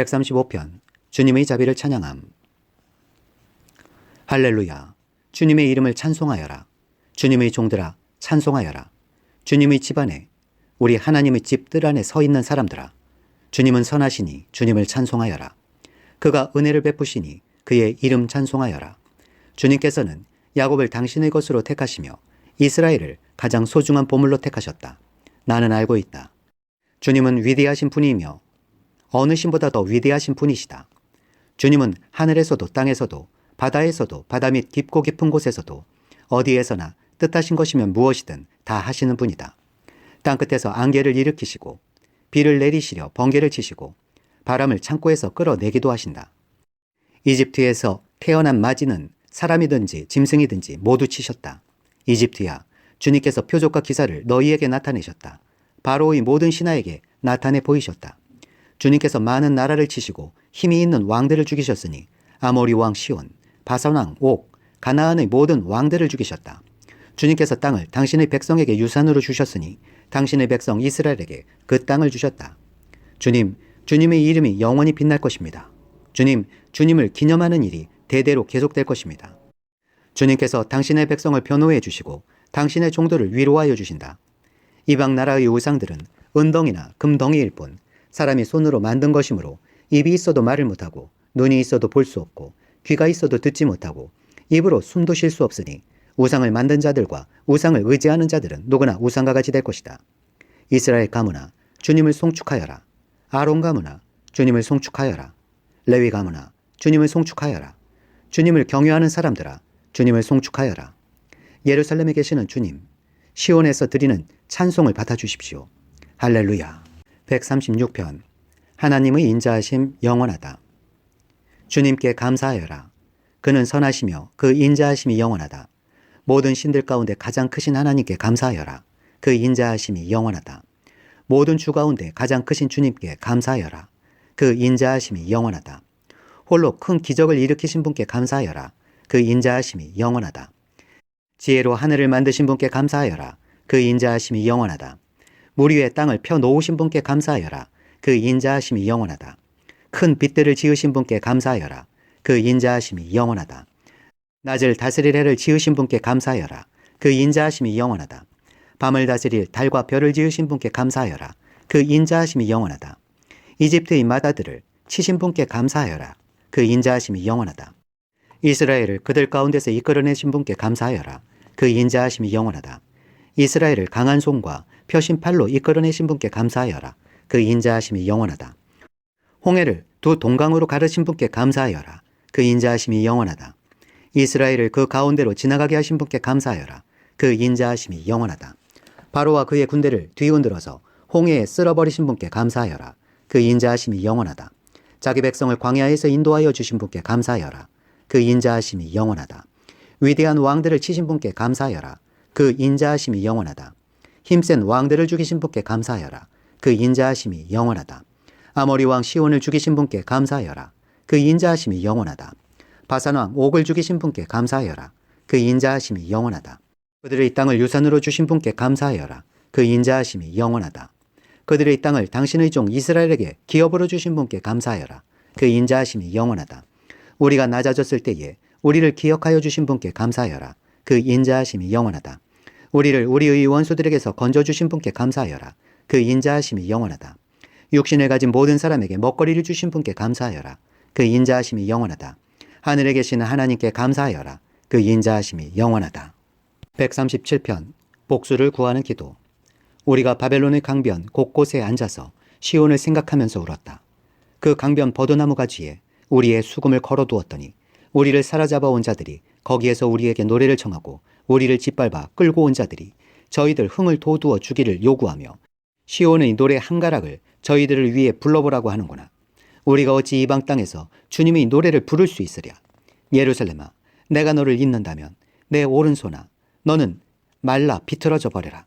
135편 주님의 자비를 찬양함. 할렐루야. 주님의 이름을 찬송하여라. 주님의 종들아 찬송하여라. 주님의 집안에 우리 하나님의 집 뜰 안에 서 있는 사람들아 주님은 선하시니 주님을 찬송하여라. 그가 은혜를 베푸시니 그의 이름 찬송하여라. 주님께서는 야곱을 당신의 것으로 택하시며 이스라엘을 가장 소중한 보물로 택하셨다. 나는 알고 있다. 주님은 위대하신 분이며 어느 신보다 더 위대하신 분이시다. 주님은 하늘에서도 땅에서도 바다에서도 바다 밑 깊고 깊은 곳에서도 어디에서나 뜻하신 것이면 무엇이든 다 하시는 분이다. 땅끝에서 안개를 일으키시고 비를 내리시려 번개를 치시고 바람을 창고에서 끌어내기도 하신다. 이집트에서 태어난 마지는 사람이든지 짐승이든지 모두 치셨다. 이집트야, 주님께서 표적과 기사를 너희에게 나타내셨다. 바로의 모든 신하에게 나타내 보이셨다. 주님께서 많은 나라를 치시고 힘이 있는 왕들을 죽이셨으니 아모리 왕 시온, 바산 왕 옥, 가나안의 모든 왕들을 죽이셨다. 주님께서 땅을 당신의 백성에게 유산으로 주셨으니 당신의 백성 이스라엘에게 그 땅을 주셨다. 주님의 이름이 영원히 빛날 것입니다. 주님을 기념하는 일이 대대로 계속될 것입니다. 주님께서 당신의 백성을 변호해 주시고 당신의 종들을 위로하여 주신다. 이방 나라의 우상들은 은덩이나 금덩이일 뿐 사람이 손으로 만든 것이므로 입이 있어도 말을 못하고 눈이 있어도 볼 수 없고 귀가 있어도 듣지 못하고 입으로 숨도 쉴 수 없으니 우상을 만든 자들과 우상을 의지하는 자들은 누구나 우상과 같이 될 것이다. 이스라엘 가문아 주님을 송축하여라. 아론 가문아 주님을 송축하여라. 레위 가문아 주님을 송축하여라. 주님을 경외하는 사람들아 주님을 송축하여라. 예루살렘에 계시는 주님, 시온에서 드리는 찬송을 받아주십시오. 할렐루야. 136편 하나님의 인자하심 영원하다. 주님께 감사하여라. 그는 선하시며 그 인자하심이 영원하다. 모든 신들 가운데 가장 크신 하나님께 감사하여라. 그 인자하심이 영원하다. 모든 주 가운데 가장 크신 주님께 감사하여라. 그 인자하심이 영원하다. 홀로 큰 기적을 일으키신 분께 감사하여라. 그 인자하심이 영원하다. 지혜로 하늘을 만드신 분께 감사하여라. 그 인자하심이 영원하다. 물 위에 땅을 펴 놓으신 분께 감사하여라. 그 인자하심이 영원하다. 큰 빛들을 지으신 분께 감사하여라. 그 인자하심이 영원하다. 낮을 다스릴 해를 지으신 분께 감사하여라. 그 인자하심이 영원하다. 밤을 다스릴 달과 별을 지으신 분께 감사하여라. 그 인자하심이 영원하다. 이집트의 마다들을 치신 분께 감사하여라. 그 인자하심이 영원하다. 이스라엘을 그들 가운데서 이끌어내신 분께 감사하여라. 그 인자하심이 영원하다. 이스라엘을 강한 손과 펴신 팔로 이끌어내신 분께 감사하여라. 그 인자하심이 영원하다. 홍해를 두 동강으로 가르신 분께 감사하여라. 그 인자하심이 영원하다. 이스라엘을 그 가운데로 지나가게 하신 분께 감사하여라. 그 인자하심이 영원하다. 바로와 그의 군대를 뒤흔들어서 홍해에 쓸어버리신 분께 감사하여라. 그 인자하심이 영원하다. 자기 백성을 광야에서 인도하여 주신 분께 감사하여라. 그 인자하심이 영원하다. 위대한 왕들을 치신 분께 감사하여라. 그 인자하심이 영원하다. 힘센 왕들을 죽이신 분께 감사하여라. 그 인자하심이 영원하다. 아모리 왕 시온을 죽이신 분께 감사하여라. 그 인자하심이 영원하다. 바산 왕 옥을 죽이신 분께 감사하여라. 그 인자하심이 영원하다. 그들의 땅을 유산으로 주신 분께 감사하여라. 그 인자하심이 영원하다. 그들의 땅을 당신의 종 이스라엘에게 기업으로 주신 분께 감사하여라. 그 인자하심이 영원하다. 우리가 낮아졌을 때에 우리를 기억하여 주신 분께 감사하여라. 그 인자하심이 영원하다. 우리를 우리의 원수들에게서 건져주신 분께 감사하여라. 그 인자하심이 영원하다. 육신을 가진 모든 사람에게 먹거리를 주신 분께 감사하여라. 그 인자하심이 영원하다. 하늘에 계시는 하나님께 감사하여라. 그 인자하심이 영원하다. 137편 복수를 구하는 기도. 우리가 바벨론의 강변 곳곳에 앉아서 시온을 생각하면서 울었다. 그 강변 버드나무 가지에 우리의 수금을 걸어두었더니 우리를 사로잡아 온 자들이 거기에서 우리에게 노래를 청하고 우리를 짓밟아 끌고 온 자들이 저희들 흥을 돋우어 주기를 요구하며 시온의 노래 한 가락을 저희들을 위해 불러보라고 하는구나. 우리가 어찌 이방 땅에서 주님의 노래를 부를 수 있으랴. 예루살렘아, 내가 너를 잊는다면 내 오른손아, 너는 말라 비틀어져 버려라.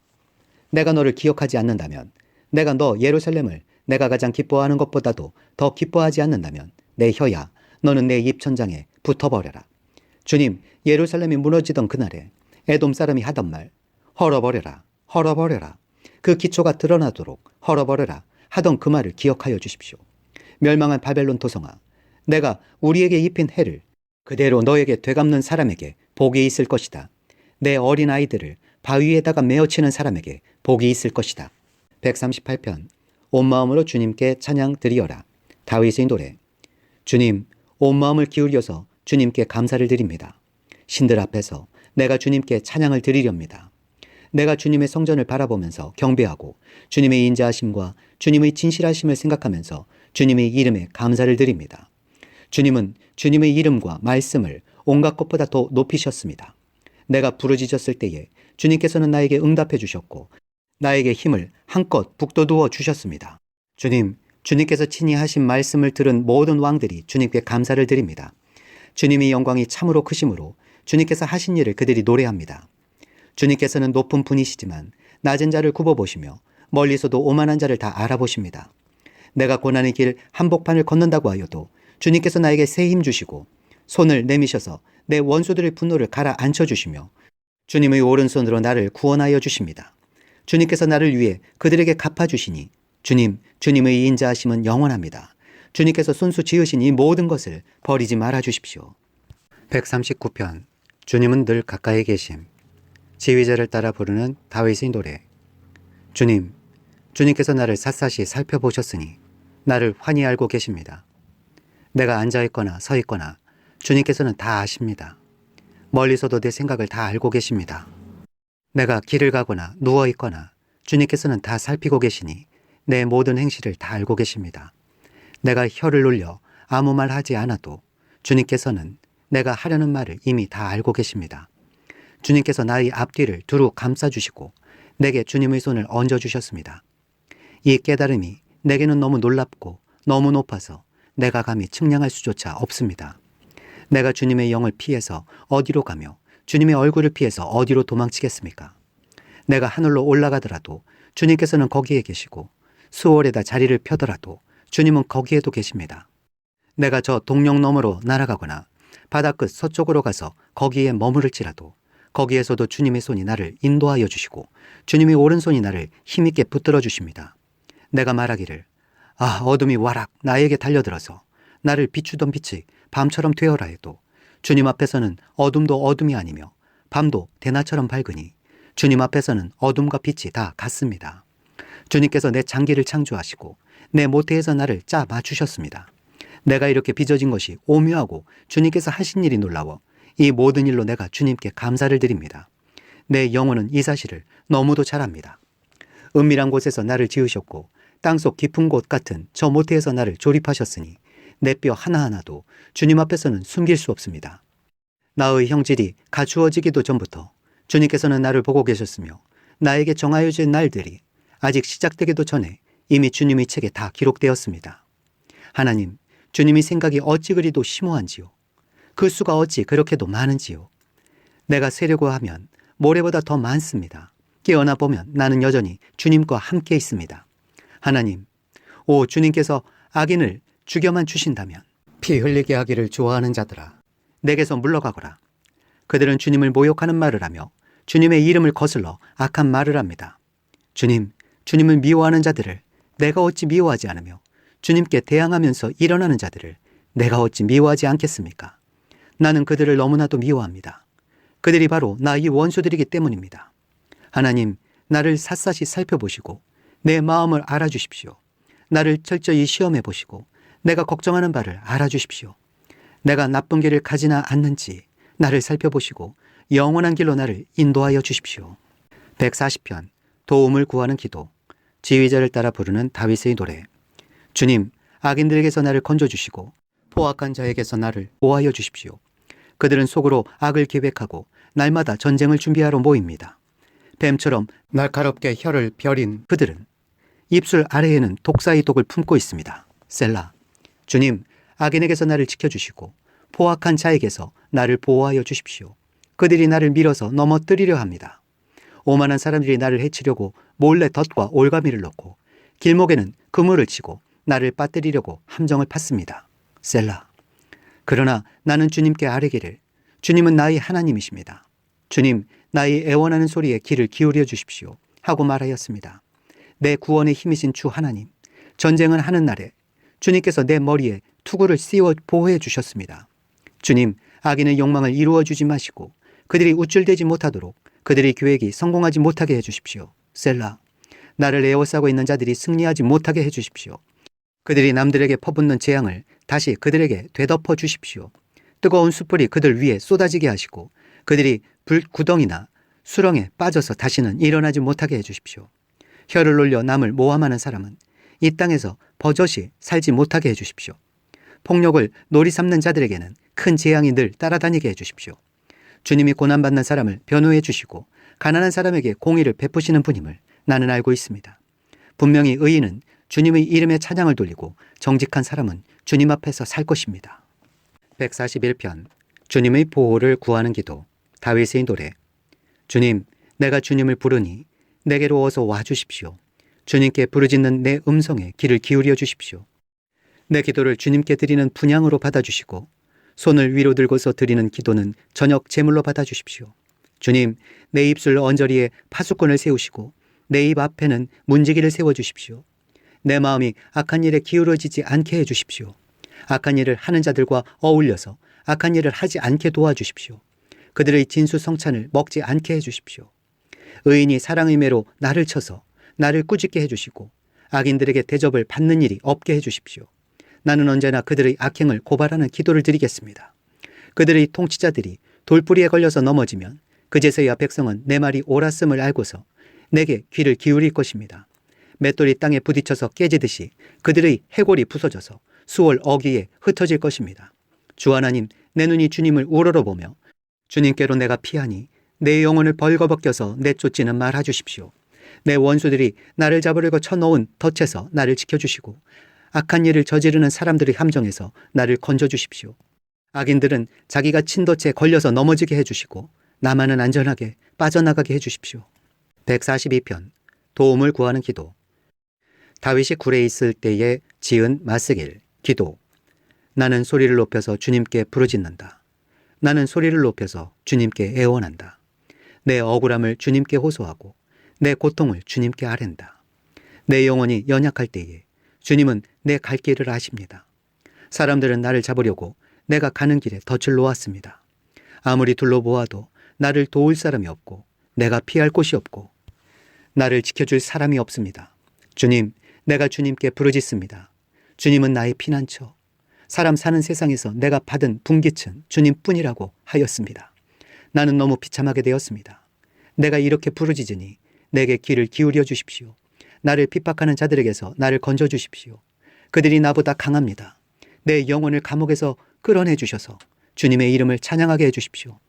내가 너를 기억하지 않는다면, 내가 너 예루살렘을 내가 가장 기뻐하는 것보다도 더 기뻐하지 않는다면 내 혀야, 너는 내 입천장에 붙어버려라. 주님, 예루살렘이 무너지던 그날에 에돔 사람이 하던 말, 헐어버려라, 헐어버려라. 그 기초가 드러나도록 헐어버려라 하던 그 말을 기억하여 주십시오. 멸망한 바벨론 도성아, 내가 우리에게 입힌 해를 그대로 너에게 되갚는 사람에게 복이 있을 것이다. 내 어린 아이들을 바위에다가 메어치는 사람에게 복이 있을 것이다. 138편. 온 마음으로 주님께 찬양 드리어라. 다윗의 노래. 주님, 온 마음을 기울여서 주님께 감사를 드립니다. 신들 앞에서 내가 주님께 찬양을 드리렵니다. 내가 주님의 성전을 바라보면서 경배하고 주님의 인자하심과 주님의 진실하심을 생각하면서 주님의 이름에 감사를 드립니다. 주님은 주님의 이름과 말씀을 온갖 것보다 더 높이셨습니다. 내가 부르짖었을 때에 주님께서는 나에게 응답해 주셨고 나에게 힘을 한껏 북돋우어 주셨습니다. 주님, 주님께서 친히 하신 말씀을 들은 모든 왕들이 주님께 감사를 드립니다. 주님의 영광이 참으로 크심으로 주님께서 하신 일을 그들이 노래합니다. 주님께서는 높은 분이시지만 낮은 자를 굽어보시며 멀리서도 오만한 자를 다 알아보십니다. 내가 고난의 길 한복판을 걷는다고 하여도 주님께서 나에게 새 힘 주시고 손을 내미셔서 내 원수들의 분노를 가라앉혀 주시며 주님의 오른손으로 나를 구원하여 주십니다. 주님께서 나를 위해 그들에게 갚아주시니 주님, 주님의 인자하심은 영원합니다. 주님께서 손수 지으신 이 모든 것을 버리지 말아 주십시오. 139편. 주님은 늘 가까이 계심. 지휘자를 따라 부르는 다윗의 노래. 주님, 주님께서 나를 샅샅이 살펴보셨으니 나를 환히 알고 계십니다. 내가 앉아있거나 서있거나 주님께서는 다 아십니다. 멀리서도 내 생각을 다 알고 계십니다. 내가 길을 가거나 누워있거나 주님께서는 다 살피고 계시니 내 모든 행실을 다 알고 계십니다. 내가 혀를 놀려 아무 말 하지 않아도 주님께서는 내가 하려는 말을 이미 다 알고 계십니다. 주님께서 나의 앞뒤를 두루 감싸주시고 내게 주님의 손을 얹어주셨습니다. 이 깨달음이 내게는 너무 놀랍고 너무 높아서 내가 감히 측량할 수조차 없습니다. 내가 주님의 영을 피해서 어디로 가며 주님의 얼굴을 피해서 어디로 도망치겠습니까? 내가 하늘로 올라가더라도 주님께서는 거기에 계시고 수월에다 자리를 펴더라도 주님은 거기에도 계십니다. 내가 저 동력 너머로 날아가거나 바다끝 서쪽으로 가서 거기에 머무를지라도 거기에서도 주님의 손이 나를 인도하여 주시고 주님의 오른손이 나를 힘있게 붙들어 주십니다. 내가 말하기를 아, 어둠이 와락 나에게 달려들어서 나를 비추던 빛이 밤처럼 되어라 해도 주님 앞에서는 어둠도 어둠이 아니며 밤도 대낮처럼 밝으니 주님 앞에서는 어둠과 빛이 다 같습니다. 주님께서 내 장기를 창조하시고 내 모태에서 나를 짜 맞추셨습니다. 내가 이렇게 빚어진 것이 오묘하고 주님께서 하신 일이 놀라워 이 모든 일로 내가 주님께 감사를 드립니다. 내 영혼은 이 사실을 너무도 잘 압니다. 은밀한 곳에서 나를 지으셨고 땅속 깊은 곳 같은 저 모태에서 나를 조립하셨으니 내 뼈 하나하나도 주님 앞에서는 숨길 수 없습니다. 나의 형질이 갖추어지기도 전부터 주님께서는 나를 보고 계셨으며 나에게 정하여진 날들이 아직 시작되기도 전에 이미 주님의 책에 다 기록되었습니다. 하나님, 주님의 생각이 어찌 그리도 심오한지요. 그 수가 어찌 그렇게도 많은지요. 내가 세려고 하면 모래보다 더 많습니다. 깨어나 보면 나는 여전히 주님과 함께 있습니다. 하나님, 오 주님께서 악인을 죽여만 주신다면 피 흘리게 하기를 좋아하는 자들아, 내게서 물러가거라. 그들은 주님을 모욕하는 말을 하며 주님의 이름을 거슬러 악한 말을 합니다. 주님, 주님을 미워하는 자들을 내가 어찌 미워하지 않으며 주님께 대항하면서 일어나는 자들을 내가 어찌 미워하지 않겠습니까? 나는 그들을 너무나도 미워합니다. 그들이 바로 나의 원수들이기 때문입니다. 하나님, 나를 샅샅이 살펴보시고 내 마음을 알아주십시오. 나를 철저히 시험해 보시고 내가 걱정하는 바를 알아주십시오. 내가 나쁜 길을 가지나 않는지 나를 살펴보시고 영원한 길로 나를 인도하여 주십시오. 140편. 도움을 구하는 기도. 지휘자를 따라 부르는 다윗의 노래. 주님, 악인들에게서 나를 건져주시고 포악한 자에게서 나를 보호하여 주십시오. 그들은 속으로 악을 계획하고 날마다 전쟁을 준비하러 모입니다. 뱀처럼 날카롭게 혀를 벼린 그들은 입술 아래에는 독사의 독을 품고 있습니다. 셀라. 주님, 악인에게서 나를 지켜주시고 포악한 자에게서 나를 보호하여 주십시오. 그들이 나를 밀어서 넘어뜨리려 합니다. 오만한 사람들이 나를 해치려고 몰래 덫과 올가미를 넣고 길목에는 그물을 치고 나를 빠뜨리려고 함정을 팠습니다. 셀라. 그러나 나는 주님께 아뢰기를 주님은 나의 하나님이십니다. 주님, 나의 애원하는 소리에 귀를 기울여 주십시오 하고 말하였습니다. 내 구원의 힘이신 주 하나님, 전쟁을 하는 날에 주님께서 내 머리에 투구를 씌워 보호해 주셨습니다. 주님, 악인의 욕망을 이루어 주지 마시고 그들이 우쭐대지 못하도록 그들의 계획이 성공하지 못하게 해주십시오. 셀라. 나를 에워싸고 있는 자들이 승리하지 못하게 해주십시오. 그들이 남들에게 퍼붓는 재앙을 다시 그들에게 되덮어 주십시오. 뜨거운 숯불이 그들 위에 쏟아지게 하시고 그들이 불구덩이나 수렁에 빠져서 다시는 일어나지 못하게 해주십시오. 혀를 놀려 남을 모함하는 사람은 이 땅에서 버젓이 살지 못하게 해주십시오. 폭력을 놀이 삼는 자들에게는 큰 재앙이 늘 따라다니게 해주십시오. 주님이 고난받는 사람을 변호해 주시고 가난한 사람에게 공의를 베푸시는 분임을 나는 알고 있습니다. 분명히 의인은 주님의 이름에 찬양을 돌리고 정직한 사람은 주님 앞에서 살 것입니다. 141편 주님의 보호를 구하는 기도. 다윗의 노래. 주님, 내가 주님을 부르니 내게로 어서 와 주십시오. 주님께 부르짖는 내 음성에 귀를 기울여 주십시오. 내 기도를 주님께 드리는 분향으로 받아주시고 손을 위로 들고서 드리는 기도는 저녁 제물로 받아주십시오. 주님, 내 입술 언저리에 파수꾼을 세우시고 내 입 앞에는 문지기를 세워주십시오. 내 마음이 악한 일에 기울어지지 않게 해주십시오. 악한 일을 하는 자들과 어울려서 악한 일을 하지 않게 도와주십시오. 그들의 진수성찬을 먹지 않게 해주십시오. 의인이 사랑의 매로 나를 쳐서 나를 꾸짖게 해주시고 악인들에게 대접을 받는 일이 없게 해주십시오. 나는 언제나 그들의 악행을 고발하는 기도를 드리겠습니다. 그들의 통치자들이 돌뿌리에 걸려서 넘어지면 그제서야 백성은 내 말이 옳았음을 알고서 내게 귀를 기울일 것입니다. 맷돌이 땅에 부딪혀서 깨지듯이 그들의 해골이 부서져서 수월 어귀에 흩어질 것입니다. 주 하나님, 내 눈이 주님을 우러러보며 주님께로 내가 피하니 내 영혼을 벌거벗겨서 내쫓지는 말아 주십시오. 내 원수들이 나를 잡으려고 쳐놓은 덫에서 나를 지켜주시고 악한 일을 저지르는 사람들의 함정에서 나를 건져주십시오. 악인들은 자기가 친 덫에 걸려서 넘어지게 해주시고 나만은 안전하게 빠져나가게 해주십시오. 142편 도움을 구하는 기도. 다윗이 굴에 있을 때에 지은 마스길. 기도. 나는 소리를 높여서 주님께 부르짖는다. 나는 소리를 높여서 주님께 애원한다. 내 억울함을 주님께 호소하고 내 고통을 주님께 아랜다. 내 영혼이 연약할 때에 주님은 내 갈 길을 아십니다. 사람들은 나를 잡으려고 내가 가는 길에 덫을 놓았습니다. 아무리 둘러보아도 나를 도울 사람이 없고 내가 피할 곳이 없고 나를 지켜줄 사람이 없습니다. 주님, 내가 주님께 부르짖습니다. 주님은 나의 피난처. 사람 사는 세상에서 내가 받은 분깃은 주님뿐이라고 하였습니다. 나는 너무 비참하게 되었습니다. 내가 이렇게 부르짖으니 내게 귀를 기울여 주십시오. 나를 핍박하는 자들에게서 나를 건져 주십시오. 그들이 나보다 강합니다. 내 영혼을 감옥에서 끌어내 주셔서 주님의 이름을 찬양하게 해주십시오.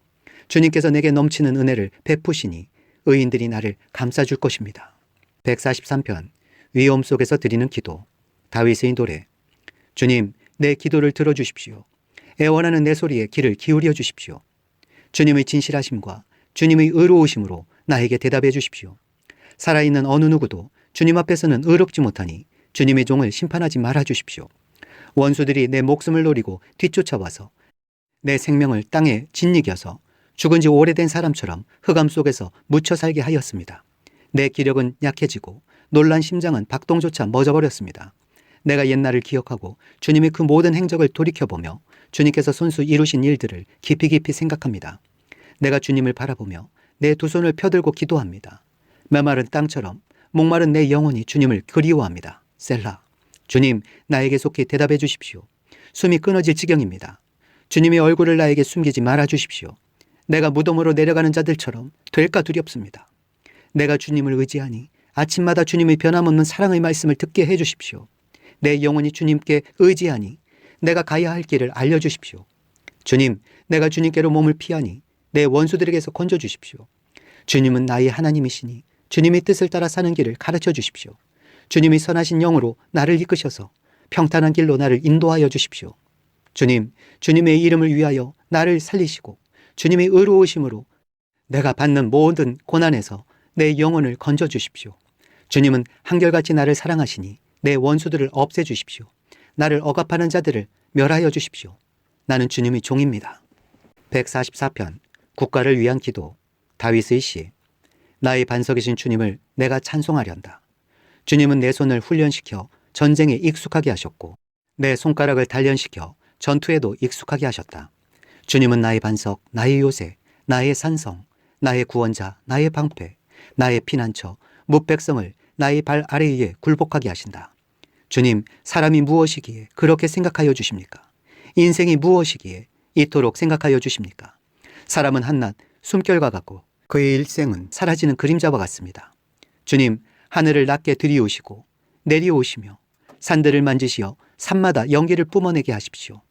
주님께서 내게 넘치는 은혜를 베푸시니 의인들이 나를 감싸줄 것입니다. 143편 위험 속에서 드리는 기도. 다윗의 노래. 주님, 내 기도를 들어주십시오. 애원하는 내 소리에 귀를 기울여 주십시오. 주님의 진실하심과 주님의 의로우심으로 나에게 대답해 주십시오. 살아있는 어느 누구도 주님 앞에서는 의롭지 못하니 주님의 종을 심판하지 말아 주십시오. 원수들이 내 목숨을 노리고 뒤쫓아와서 내 생명을 땅에 짓이겨서 죽은 지 오래된 사람처럼 흑암 속에서 묻혀 살게 하였습니다. 내 기력은 약해지고 놀란 심장은 박동조차 멎어버렸습니다. 내가 옛날을 기억하고 주님의 그 모든 행적을 돌이켜보며 주님께서 손수 이루신 일들을 깊이 깊이 생각합니다. 내가 주님을 바라보며 내 두 손을 펴들고 기도합니다. 메마른 땅처럼 목마른 내 영혼이 주님을 그리워합니다. 셀라. 주님, 나에게 속히 대답해 주십시오. 숨이 끊어질 지경입니다. 주님의 얼굴을 나에게 숨기지 말아 주십시오. 내가 무덤으로 내려가는 자들처럼 될까 두렵습니다. 내가 주님을 의지하니 아침마다 주님의 변함없는 사랑의 말씀을 듣게 해 주십시오. 내 영혼이 주님께 의지하니 내가 가야 할 길을 알려주십시오. 주님, 내가 주님께로 몸을 피하니 내 원수들에게서 건져주십시오. 주님은 나의 하나님이시니 주님의 뜻을 따라 사는 길을 가르쳐 주십시오. 주님이 선하신 영으로 나를 이끄셔서 평탄한 길로 나를 인도하여 주십시오. 주님, 주님의 이름을 위하여 나를 살리시고 주님의 의로우심으로 내가 받는 모든 고난에서 내 영혼을 건져 주십시오. 주님은 한결같이 나를 사랑하시니 내 원수들을 없애주십시오. 나를 억압하는 자들을 멸하여 주십시오. 나는 주님의 종입니다. 144편 국가를 위한 기도. 다윗의 시. 나의 반석이신 주님을 내가 찬송하련다. 주님은 내 손을 훈련시켜 전쟁에 익숙하게 하셨고 내 손가락을 단련시켜 전투에도 익숙하게 하셨다. 주님은 나의 반석, 나의 요새, 나의 산성, 나의 구원자, 나의 방패, 나의 피난처, 뭇백성을 나의 발 아래 위에 굴복하게 하신다. 주님, 사람이 무엇이기에 그렇게 생각하여 주십니까? 인생이 무엇이기에 이토록 생각하여 주십니까? 사람은 한낱 숨결과 같고 그의 일생은 사라지는 그림자와 같습니다. 주님, 하늘을 낮게 들이우시고 내려오시며 산들을 만지시어 산마다 연기를 뿜어내게 하십시오.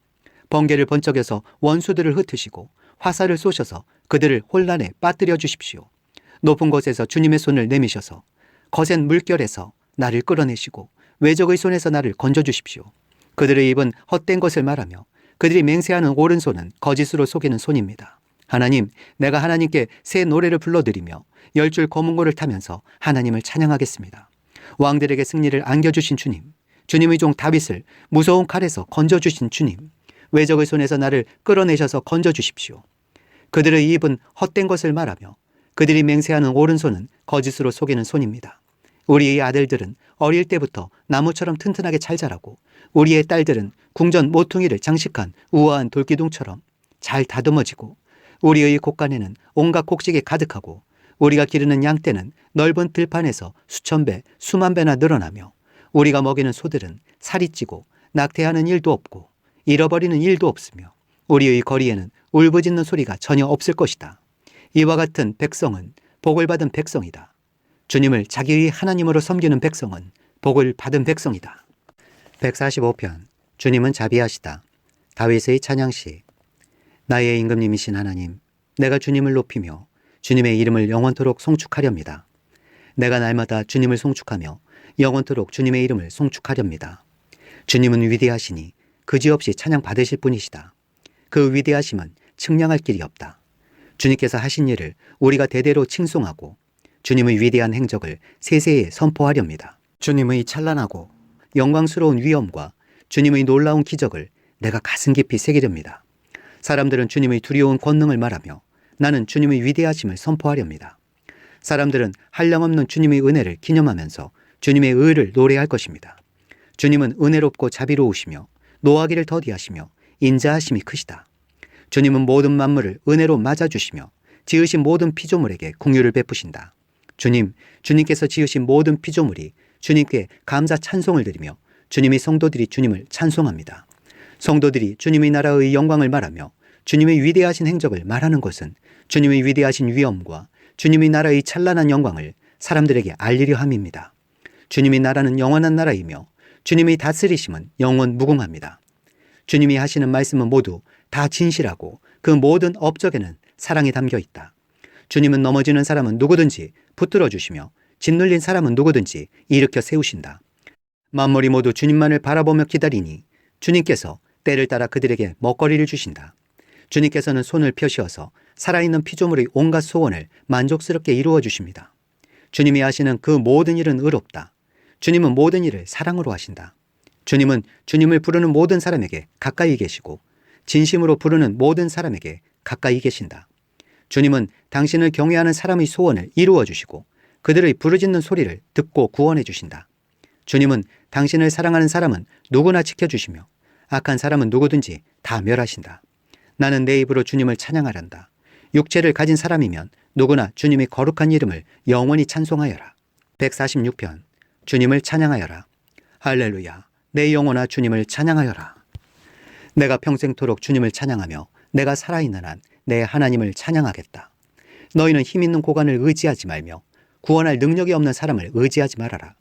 번개를 번쩍여서 원수들을 흩으시고 화살을 쏘셔서 그들을 혼란에 빠뜨려 주십시오. 높은 곳에서 주님의 손을 내미셔서 거센 물결에서 나를 끌어내시고 외적의 손에서 나를 건져주십시오. 그들의 입은 헛된 것을 말하며 그들이 맹세하는 오른손은 거짓으로 속이는 손입니다. 하나님, 내가 하나님께 새 노래를 불러드리며 10줄 검은고를 타면서 하나님을 찬양하겠습니다. 왕들에게 승리를 안겨주신 주님, 주님의 종 다윗을 무서운 칼에서 건져주신 주님, 외적의 손에서 나를 끌어내셔서 건져주십시오. 그들의 입은 헛된 것을 말하며 그들이 맹세하는 오른손은 거짓으로 속이는 손입니다. 우리의 아들들은 어릴 때부터 나무처럼 튼튼하게 잘 자라고 우리의 딸들은 궁전 모퉁이를 장식한 우아한 돌기둥처럼 잘 다듬어지고 우리의 곳간에는 온갖 곡식이 가득하고 우리가 기르는 양떼는 넓은 들판에서 수천 배, 수만 배나 늘어나며 우리가 먹이는 소들은 살이 찌고 낙태하는 일도 없고 잃어버리는 일도 없으며 우리의 거리에는 울부짖는 소리가 전혀 없을 것이다. 이와 같은 백성은 복을 받은 백성이다. 주님을 자기의 하나님으로 섬기는 백성은 복을 받은 백성이다. 145편 주님은 자비하시다. 다윗의 찬양시. 나의 임금님이신 하나님, 내가 주님을 높이며 주님의 이름을 영원토록 송축하렵니다. 내가 날마다 주님을 송축하며 영원토록 주님의 이름을 송축하렵니다. 주님은 위대하시니 그지없이 찬양 받으실 분이시다. 그 위대하심은 측량할 길이 없다. 주님께서 하신 일을 우리가 대대로 칭송하고 주님의 위대한 행적을 세세히 선포하렵니다. 주님의 찬란하고 영광스러운 위엄과 주님의 놀라운 기적을 내가 가슴 깊이 새기렵니다. 사람들은 주님의 두려운 권능을 말하며 나는 주님의 위대하심을 선포하렵니다. 사람들은 한량없는 주님의 은혜를 기념하면서 주님의 의를 노래할 것입니다. 주님은 은혜롭고 자비로우시며 노하기를 더디하시며 인자하심이 크시다. 주님은 모든 만물을 은혜로 맞아주시며 지으신 모든 피조물에게 긍휼을 베푸신다. 주님께서 지으신 모든 피조물이 주님께 감사 찬송을 드리며 주님의 성도들이 주님을 찬송합니다. 성도들이 주님의 나라의 영광을 말하며 주님의 위대하신 행적을 말하는 것은 주님의 위대하신 위엄과 주님의 나라의 찬란한 영광을 사람들에게 알리려 함입니다. 주님의 나라는 영원한 나라이며 주님의 다스리심은 영원 무궁합니다. 주님이 하시는 말씀은 모두 다 진실하고 그 모든 업적에는 사랑이 담겨 있다. 주님은 넘어지는 사람은 누구든지 붙들어 주시며 짓눌린 사람은 누구든지 일으켜 세우신다. 만물이 모두 주님만을 바라보며 기다리니 주님께서 때를 따라 그들에게 먹거리를 주신다. 주님께서는 손을 펴시어서 살아있는 피조물의 온갖 소원을 만족스럽게 이루어 주십니다. 주님이 하시는 그 모든 일은 의롭다. 주님은 모든 일을 사랑으로 하신다. 주님은 주님을 부르는 모든 사람에게 가까이 계시고 진심으로 부르는 모든 사람에게 가까이 계신다. 주님은 당신을 경외하는 사람의 소원을 이루어 주시고 그들의 부르짖는 소리를 듣고 구원해 주신다. 주님은 당신을 사랑하는 사람은 누구나 지켜주시며 악한 사람은 누구든지 다 멸하신다. 나는 내 입으로 주님을 찬양하란다. 육체를 가진 사람이면 누구나 주님의 거룩한 이름을 영원히 찬송하여라. 146편 주님을 찬양하여라. 할렐루야. 내 영혼아 주님을 찬양하여라. 내가 평생토록 주님을 찬양하며 내가 살아있는 한 내 하나님을 찬양하겠다. 너희는 힘있는 고관을 의지하지 말며 구원할 능력이 없는 사람을 의지하지 말아라.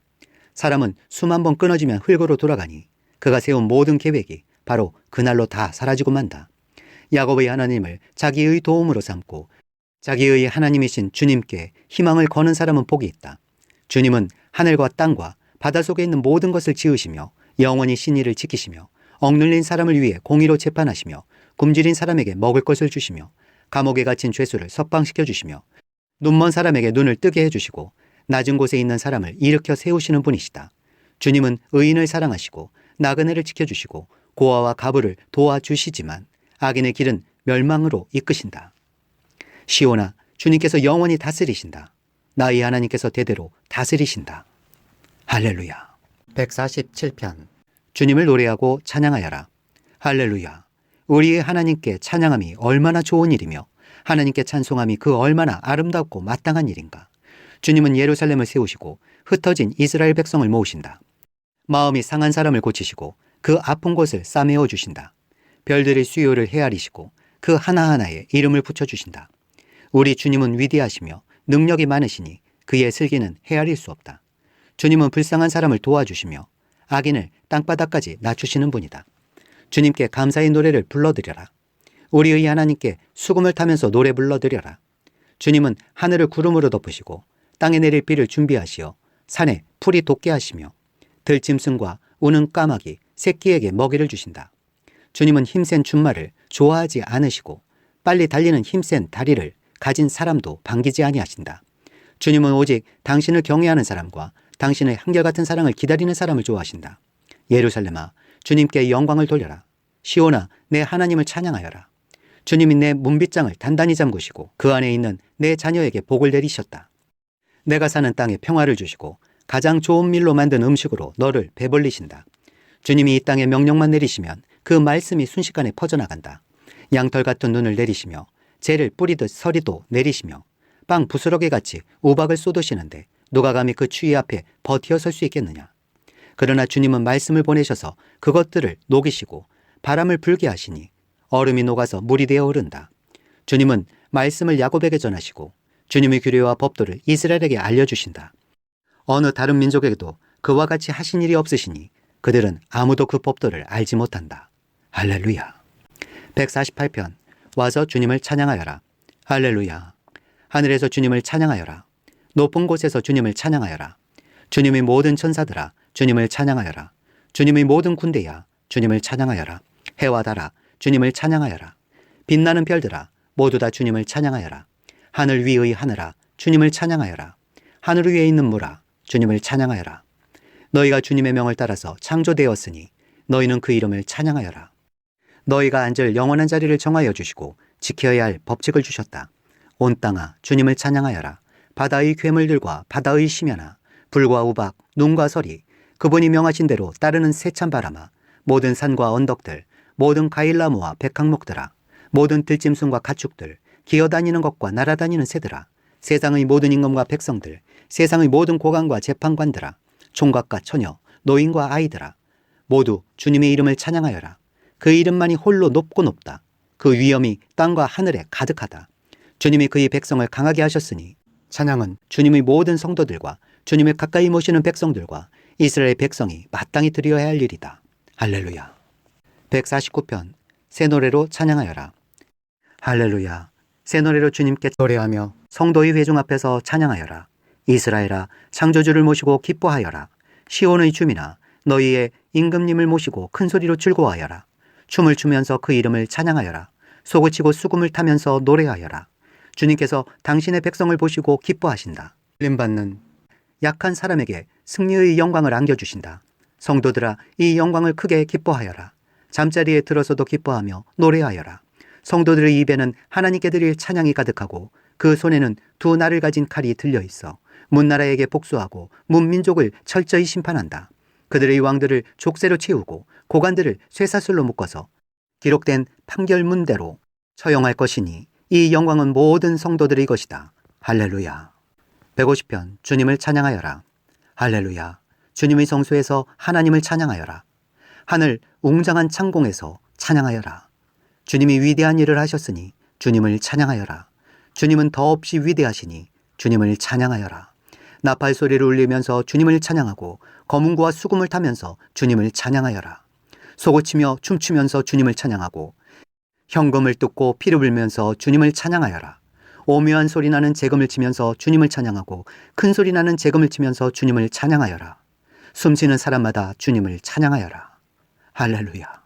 사람은 수만 번 끊어지면 흙으로 돌아가니 그가 세운 모든 계획이 바로 그날로 다 사라지고 만다. 야곱의 하나님을 자기의 도움으로 삼고 자기의 하나님이신 주님께 희망을 거는 사람은 복이 있다. 주님은 하늘과 땅과 바다 속에 있는 모든 것을 지으시며 영원히 신의를 지키시며 억눌린 사람을 위해 공의로 재판하시며 굶주린 사람에게 먹을 것을 주시며 감옥에 갇힌 죄수를 석방시켜 주시며 눈먼 사람에게 눈을 뜨게 해주시고 낮은 곳에 있는 사람을 일으켜 세우시는 분이시다. 주님은 의인을 사랑하시고 나그네를 지켜주시고 고아와 가부를 도와주시지만 악인의 길은 멸망으로 이끄신다. 시온아, 주님께서 영원히 다스리신다. 나의 하나님께서 대대로 다스리신다. 할렐루야. 147편 주님을 노래하고 찬양하여라. 할렐루야. 우리의 하나님께 찬양함이 얼마나 좋은 일이며 하나님께 찬송함이 그 얼마나 아름답고 마땅한 일인가. 주님은 예루살렘을 세우시고 흩어진 이스라엘 백성을 모으신다. 마음이 상한 사람을 고치시고 그 아픈 곳을 싸매어 주신다. 별들의 수요를 헤아리시고 그 하나하나에 이름을 붙여주신다. 우리 주님은 위대하시며 능력이 많으시니 그의 슬기는 헤아릴 수 없다. 주님은 불쌍한 사람을 도와주시며 악인을 땅바닥까지 낮추시는 분이다. 주님께 감사의 노래를 불러드려라. 우리의 하나님께 수금을 타면서 노래 불러드려라. 주님은 하늘을 구름으로 덮으시고 땅에 내릴 비를 준비하시어 산에 풀이 돋게 하시며 들짐승과 우는 까마귀, 새끼에게 먹이를 주신다. 주님은 힘센 준말을 좋아하지 않으시고 빨리 달리는 힘센 다리를 가진 사람도 반기지 아니하신다. 주님은 오직 당신을 경외하는 사람과 당신의 한결같은 사랑을 기다리는 사람을 좋아하신다. 예루살렘아, 주님께 영광을 돌려라. 시온아, 내 하나님을 찬양하여라. 주님이 내 문빗장을 단단히 잠그시고 그 안에 있는 내 자녀에게 복을 내리셨다. 내가 사는 땅에 평화를 주시고 가장 좋은 밀로 만든 음식으로 너를 배불리신다. 주님이 이 땅에 명령만 내리시면 그 말씀이 순식간에 퍼져나간다. 양털 같은 눈을 내리시며 재를 뿌리듯 서리도 내리시며 빵 부스러기같이 우박을 쏟으시는데 누가 감히 그 추위 앞에 버티어 설 수 있겠느냐. 그러나 주님은 말씀을 보내셔서 그것들을 녹이시고 바람을 불게 하시니 얼음이 녹아서 물이 되어 흐른다. 주님은 말씀을 야곱에게 전하시고 주님의 규례와 법도를 이스라엘에게 알려주신다. 어느 다른 민족에게도 그와 같이 하신 일이 없으시니 그들은 아무도 그 법도를 알지 못한다. 할렐루야. 148편. 와서 주님을 찬양하여라. 할렐루야. 하늘에서 주님을 찬양하여라. 높은 곳에서 주님을 찬양하여라. 주님의 모든 천사들아, 주님을 찬양하여라. 주님의 모든 군대야, 주님을 찬양하여라. 해와 달아, 주님을 찬양하여라. 빛나는 별들아, 모두 다 주님을 찬양하여라. 하늘 위의 하늘아, 주님을 찬양하여라. 하늘 위에 있는 물아, 주님을 찬양하여라. 너희가 주님의 명을 따라서 창조되었으니 너희는 그 이름을 찬양하여라. 너희가 앉을 영원한 자리를 정하여 주시고 지켜야 할 법칙을 주셨다. 온 땅아, 주님을 찬양하여라. 바다의 괴물들과 바다의 심연아, 불과 우박, 눈과 서리, 그분이 명하신 대로 따르는 세찬 바람아, 모든 산과 언덕들, 모든 과일나무와 백항목들아, 모든 들짐승과 가축들, 기어다니는 것과 날아다니는 새들아, 세상의 모든 임금과 백성들, 세상의 모든 고관과 재판관들아, 총각과 처녀, 노인과 아이들아, 모두 주님의 이름을 찬양하여라. 그 이름만이 홀로 높고 높다. 그 위엄이 땅과 하늘에 가득하다. 주님이 그의 백성을 강하게 하셨으니 찬양은 주님의 모든 성도들과 주님을 가까이 모시는 백성들과 이스라엘 백성이 마땅히 드려야 할 일이다. 할렐루야. 149편. 새 노래로 찬양하여라. 할렐루야. 새 노래로 주님께 노래하며 성도의 회중 앞에서 찬양하여라. 이스라엘아, 창조주를 모시고 기뻐하여라. 시온의 주민아, 너희의 임금님을 모시고 큰 소리로 즐거워하여라. 춤을 추면서 그 이름을 찬양하여라. 소고치고 수금을 타면서 노래하여라. 주님께서 당신의 백성을 보시고 기뻐하신다. 흘림받는 약한 사람에게 승리의 영광을 안겨주신다. 성도들아, 이 영광을 크게 기뻐하여라. 잠자리에 들어서도 기뻐하며 노래하여라. 성도들의 입에는 하나님께 드릴 찬양이 가득하고 그 손에는 두 날을 가진 칼이 들려있어 문나라에게 복수하고 문민족을 철저히 심판한다. 그들의 왕들을 족쇄로 채우고 고관들을 쇠사슬로 묶어서 기록된 판결문대로 처형할 것이니 이 영광은 모든 성도들의 것이다. 할렐루야. 150편. 주님을 찬양하여라. 할렐루야. 주님의 성소에서 하나님을 찬양하여라. 하늘 웅장한 창공에서 찬양하여라. 주님이 위대한 일을 하셨으니 주님을 찬양하여라. 주님은 더없이 위대하시니 주님을 찬양하여라. 나팔 소리를 울리면서 주님을 찬양하고 거문고와 수금을 타면서 주님을 찬양하여라. 소고치며 춤추면서 주님을 찬양하고 현금을 뜯고 피를 불면서 주님을 찬양하여라. 오묘한 소리 나는 재금을 치면서 주님을 찬양하고 큰 소리 나는 재금을 치면서 주님을 찬양하여라. 숨쉬는 사람마다 주님을 찬양하여라. 할렐루야.